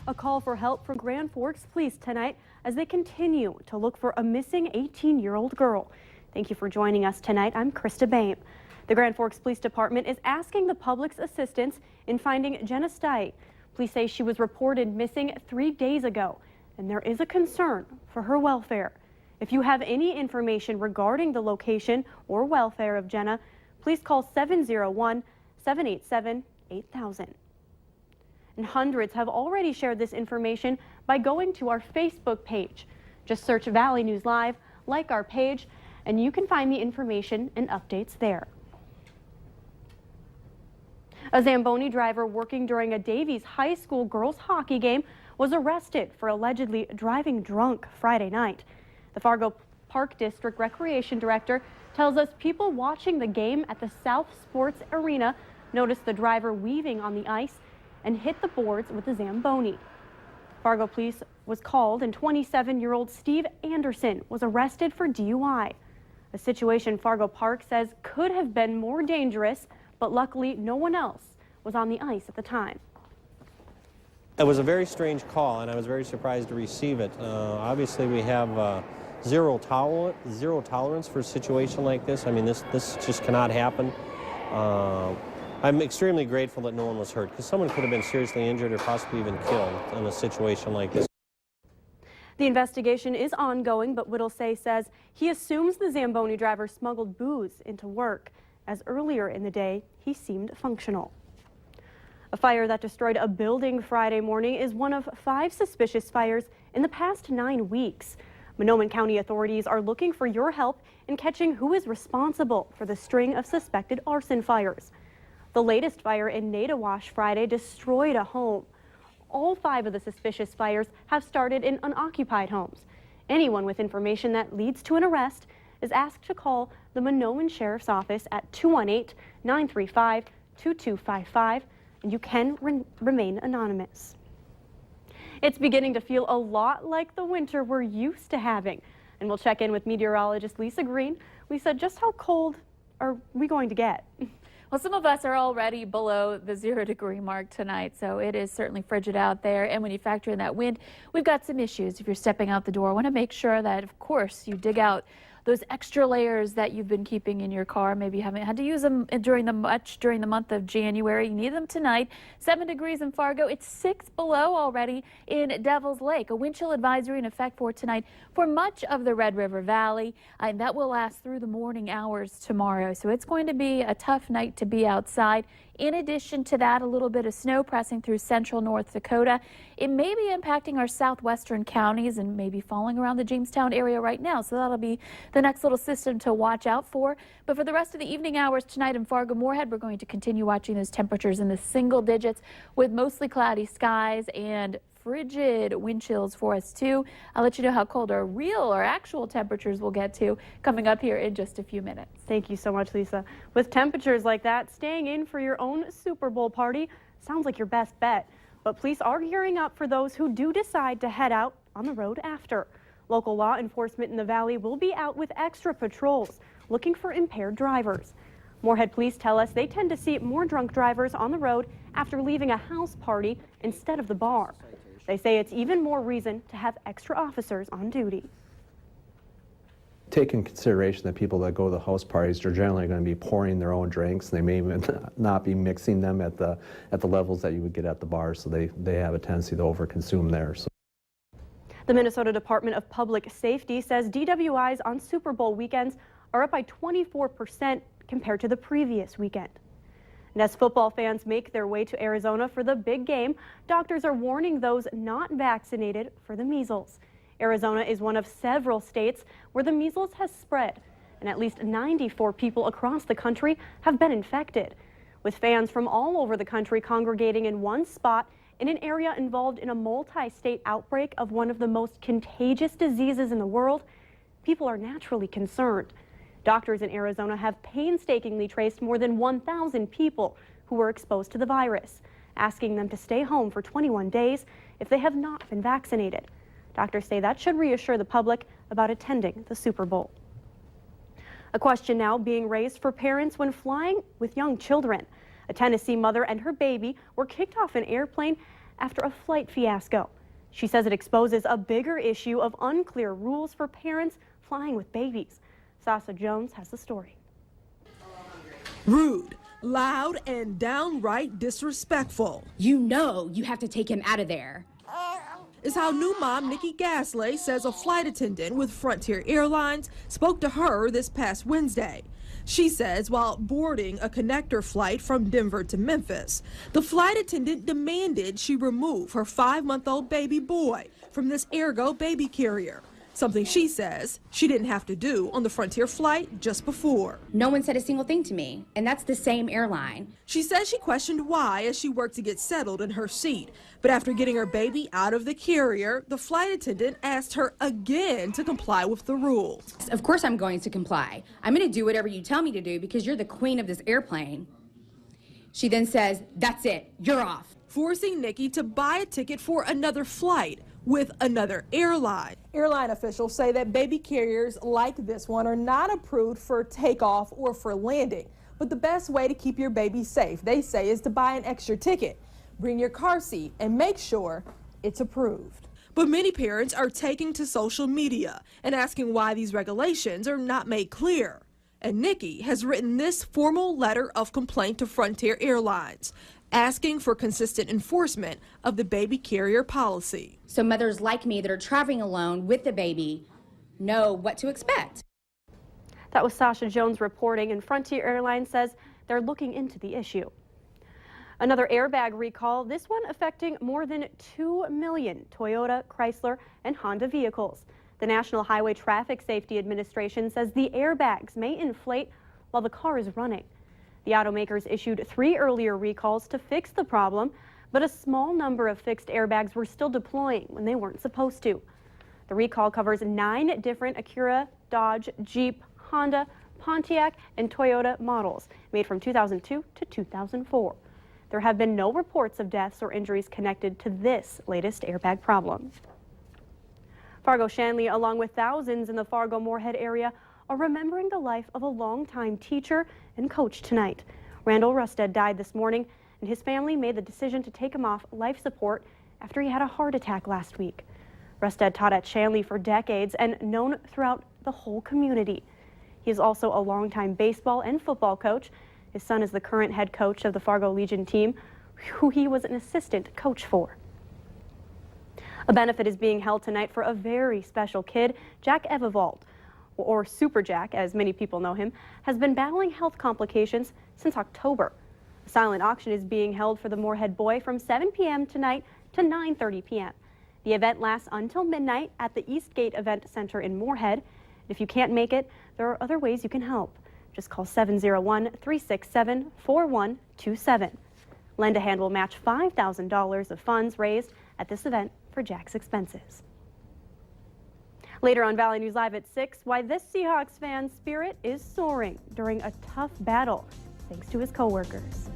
A call for help from Grand Forks Police tonight as they continue to look for a missing 18-year-old girl. Thank you for joining us tonight. I'm Krista Bain. The Grand Forks Police Department is asking the public's assistance in finding Jenna Stite. Police say she was reported missing 3 days ago, and there is a concern for her welfare. If you have any information regarding the location or welfare of Jenna, please call 701-787-8000. And hundreds have already shared this information by going to our Facebook page. Just search Valley News Live, like our page, and you can find the information and updates there. A Zamboni driver working during a Davies High School girls hockey game was arrested for allegedly driving drunk Friday night. The Fargo Park District Recreation Director tells us people watching the game at the South Sports Arena noticed the driver weaving on the ice and hit the boards with the Zamboni. Fargo police was called and 27-year-old Steve Anderson was arrested for DUI. A situation Fargo Park says could have been more dangerous, but luckily no one else was on the ice at the time. It was a very strange call, and I was very surprised to receive it. Obviously, we have zero tolerance for a situation like this. I mean, this just cannot happen. I'm extremely grateful that no one was hurt, because someone could have been seriously injured or possibly even killed in a situation like this. The investigation is ongoing, but Whittlesey says he assumes the Zamboni driver smuggled booze into work, as earlier in the day he seemed functional. A fire that destroyed a building Friday morning is one of 5 suspicious fires in the past 9 weeks. Monoman County authorities are looking for your help in catching who is responsible for the string of suspected arson fires. The latest fire in Nadawash Friday destroyed a home. All 5 of the suspicious fires have started in unoccupied homes. Anyone with information that leads to an arrest is asked to call the Monoman Sheriff's Office at 218-935-2255, and you can remain anonymous. It's beginning to feel a lot like the winter we're used to having, and we'll check in with meteorologist Lisa Green. Lisa, just how cold are we going to get? Well, some of us are already below the 0-degree mark tonight, so it is certainly frigid out there. And when you factor in that wind, we've got some issues. If you're stepping out the door, I want to make sure that, of course, you dig out those extra layers that you've been keeping in your car. Maybe you haven't had to use them during the month of January. You need them tonight. 7 degrees in Fargo. It's 6 below already in Devil's Lake. A wind chill advisory in effect for tonight for much of the Red River Valley, and that will last through the morning hours tomorrow. So it's going to be a tough night to be outside. In addition to that, a little bit of snow pressing through central North Dakota. It may be impacting our southwestern counties and maybe falling around the Jamestown area right now. So that'll be the next little system to watch out for. But for the rest of the evening hours tonight in Fargo-Moorhead, we're going to continue watching those temperatures in the single digits with mostly cloudy skies and frigid wind chills for us too. I'll let you know how cold our real or actual temperatures will get to coming up here in just a few minutes. Thank you so much, Lisa. With temperatures like that, staying in for your own Super Bowl party sounds like your best bet. But police are gearing up for those who do decide to head out on the road after. Local law enforcement in the valley will be out with extra patrols looking for impaired drivers. Moorhead police tell us they tend to see more drunk drivers on the road after leaving a house party instead of the bar. They say it's even more reason to have extra officers on duty. Take in consideration that people that go to the house parties are generally going to be pouring their own drinks. They may even not be mixing them at the levels that you would get at the bar, so they have a tendency to overconsume there. So. The Minnesota Department of Public Safety says DWIs on Super Bowl weekends are up by 24% compared to the previous weekend. And as football fans make their way to Arizona for the big game, doctors are warning those not vaccinated for the measles. Arizona is one of several states where the measles has spread, and at least 94 people across the country have been infected. With fans from all over the country congregating in one spot in an area involved in a multi-state outbreak of one of the most contagious diseases in the world, people are naturally concerned. Doctors in Arizona have painstakingly traced more than 1,000 people who were exposed to the virus, asking them to stay home for 21 days if they have not been vaccinated. Doctors say that should reassure the public about attending the Super Bowl. A question now being raised for parents when flying with young children. A Tennessee mother and her baby were kicked off an airplane after a flight fiasco. She says it exposes a bigger issue of unclear rules for parents flying with babies. Sasha Jones has the story. Rude, loud, and downright disrespectful You know you have to take him out of there. is how new mom Nikki Gasley says a flight attendant with Frontier Airlines spoke to her this past Wednesday. She says while boarding a connector flight from Denver to Memphis, the flight attendant demanded she remove her 5-month-old baby boy from this Ergo baby carrier, something she says she didn't have to do on the Frontier flight just before. No one said a single thing to me, and that's the same airline. She says she questioned why as she worked to get settled in her seat. But after getting her baby out of the carrier, the flight attendant asked her again to comply with the rules. Of course I'm going to comply. I'm going to do whatever you tell me to do because you're the queen of this airplane. She then says, that's it, you're off. Forcing Nikki to buy a ticket for another flight with another airline. Airline officials say that baby carriers like this one are not approved for takeoff or for landing. But the best way to keep your baby safe, they say, is to buy an extra ticket. Bring your car seat and make sure it's approved. But many parents are taking to social media and asking why these regulations are not made clear. And Nikki has written this formal letter of complaint to Frontier Airlines, asking for consistent enforcement of the baby carrier policy. So mothers like me that are traveling alone with the baby know what to expect. That was Sasha Jones reporting, and Frontier Airlines says they're looking into the issue. Another airbag recall, this one affecting more than 2 million Toyota, Chrysler, and Honda vehicles. The National Highway Traffic Safety Administration says the airbags may inflate while the car is running. The automakers issued 3 earlier recalls to fix the problem, but a small number of fixed airbags were still deploying when they weren't supposed to. The recall covers 9 different Acura, Dodge, Jeep, Honda, Pontiac, and Toyota models made from 2002 to 2004. There have been no reports of deaths or injuries connected to this latest airbag problem. Fargo-Shanley, along with thousands in the Fargo-Moorhead area, are remembering the life of a longtime teacher and coach tonight. Randall Rusted died this morning, and his family made the decision to take him off life support after he had a heart attack last week. Rusted taught at Shanley for decades and known throughout the whole community. He is also a longtime baseball and football coach. His son is the current head coach of the Fargo Legion team, who he was an assistant coach for. A benefit is being held tonight for a very special kid. Jack Evavold, or Super Jack, as many people know him, has been battling health complications since October. A silent auction is being held for the Moorhead boy from 7 p.m. tonight to 9:30 p.m. The event lasts until midnight at the Eastgate Event Center in Moorhead. If you can't make it, there are other ways you can help. Just call 701-367-4127. Lend a Hand will match $5,000 of funds raised at this event for Jack's expenses. Later on Valley News Live at 6, why this Seahawks fan's spirit is soaring during a tough battle thanks to his coworkers.